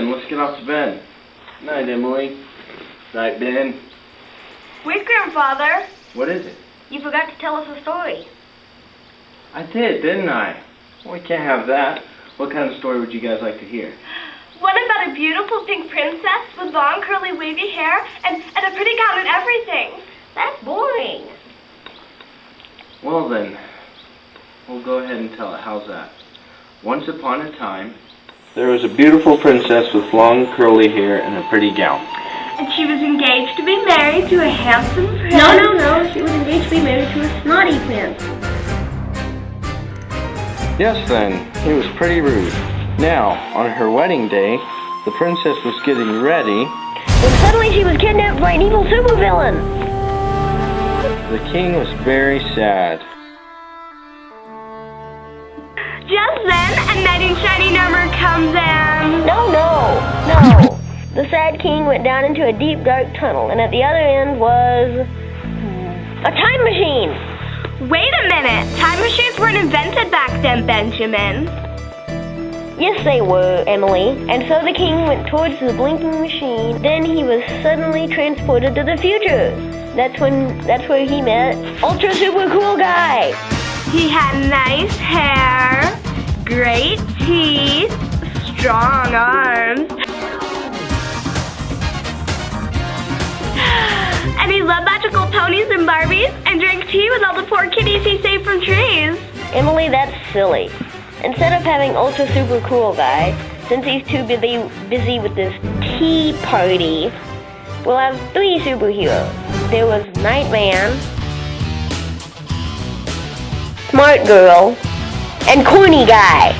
then. Let's get off to bed. Night, Emily. Night, Ben. Wait, Grandfather. What is it? You forgot to tell us a story. I did, didn't I? Well, we can't have that. What kind of story would you guys like to hear? One about a beautiful pink princess with long, curly, wavy hair and a pretty gown and everything. That's boring. Well, then, we'll go ahead and tell it. How's that? Once upon a time, there was a beautiful princess with long, curly hair and a pretty gown. And she was engaged to be married to a handsome prince. No. She was engaged to be married to a snotty prince. Yes, then, he was pretty rude. Now, on her wedding day, the princess was getting ready. When suddenly she was kidnapped by an evil supervillain. The king was very sad. Just then, a knight in shining armor comes in. No. The sad king went down into a deep, dark tunnel, and at the other end was a time machine. Wait a minute. Time machines weren't invented back then, Benjamin. Yes, they were, Emily. And so the king went towards the blinking machine. Then he was suddenly transported to the future. That's where he met Ultra Super Cool Guy. He had nice hair, great teeth, strong arms. And he loved magical ponies and Barbies and drank tea with all the poor kitties he saved from trees. Emily, that's silly. Instead of having Ultra Super Cool Guy, since he's too busy with this tea party, we'll have 3 superheroes. There was Nightman, Smart Girl, and Corny Guy.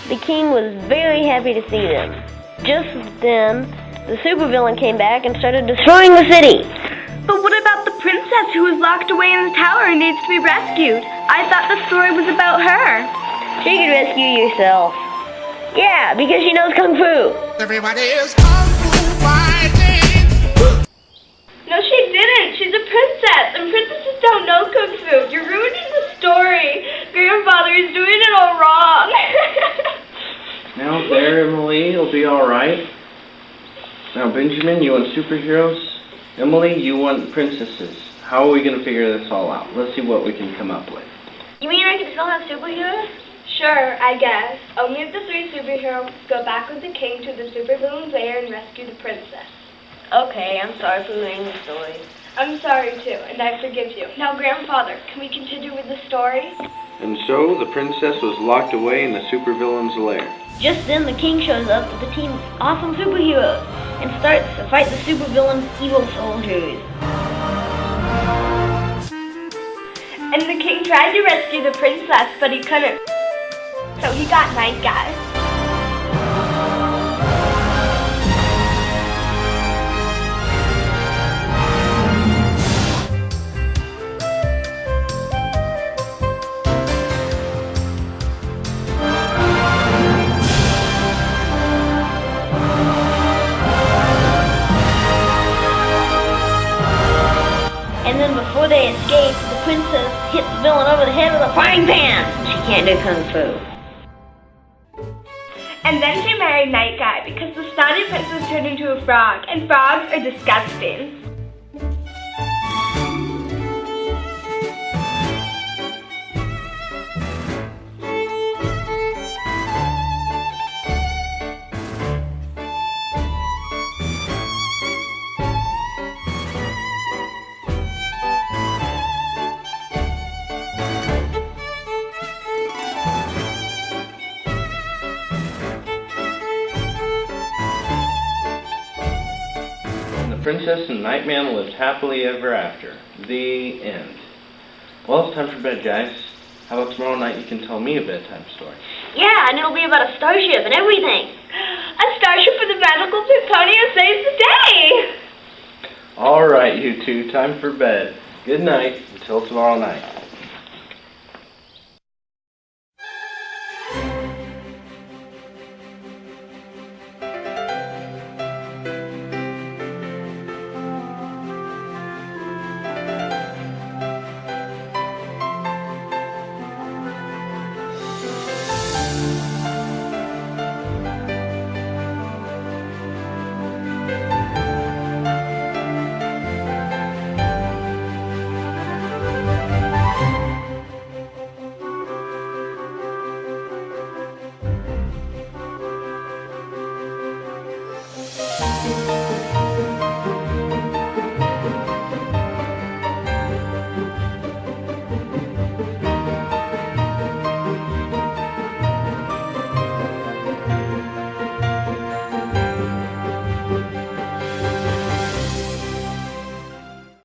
The king was very happy to see them. Just then, the supervillain came back and started destroying the city. But what about the princess who was locked away in the tower and needs to be rescued? I thought the story was about her. She could rescue herself. Yeah, because she knows Kung Fu. Everybody is Kung Fu fighting. No, she didn't. She's a princess, and princesses don't know Kung Fu. You're ruining the story. Grandfather is doing it all wrong. Now there, Emily, it'll be alright. Now, Benjamin, you want superheroes? Emily, you want princesses. How are we going to figure this all out? Let's see what we can come up with. You mean I can still have superheroes? Sure, I guess. Only if the 3 superheroes go back with the king to the supervillain's lair and rescue the princess. Okay, I'm sorry for ruining the story. I'm sorry too, and I forgive you. Now, Grandfather, can we continue with the story? And so, the princess was locked away in the supervillain's lair. Just then, the king shows up with a team of awesome superheroes and starts to fight the supervillain's evil soldiers. And the king tried to rescue the princess, but he couldn't. So he got Night Guy. And then before they escape, the princess hits the villain over the head with a frying pan. She can't do Kung Fu. And then she married Night Guy because the snotty princess turned into a frog, and frogs are disgusting. The Princess and Nightman lived happily ever after. The end. Well, it's time for bed, guys. How about tomorrow night you can tell me a bedtime story? Yeah, and it'll be about a starship and everything. A starship with a magical Plutonia saves the day! All right, you two, time for bed. Good night until tomorrow night.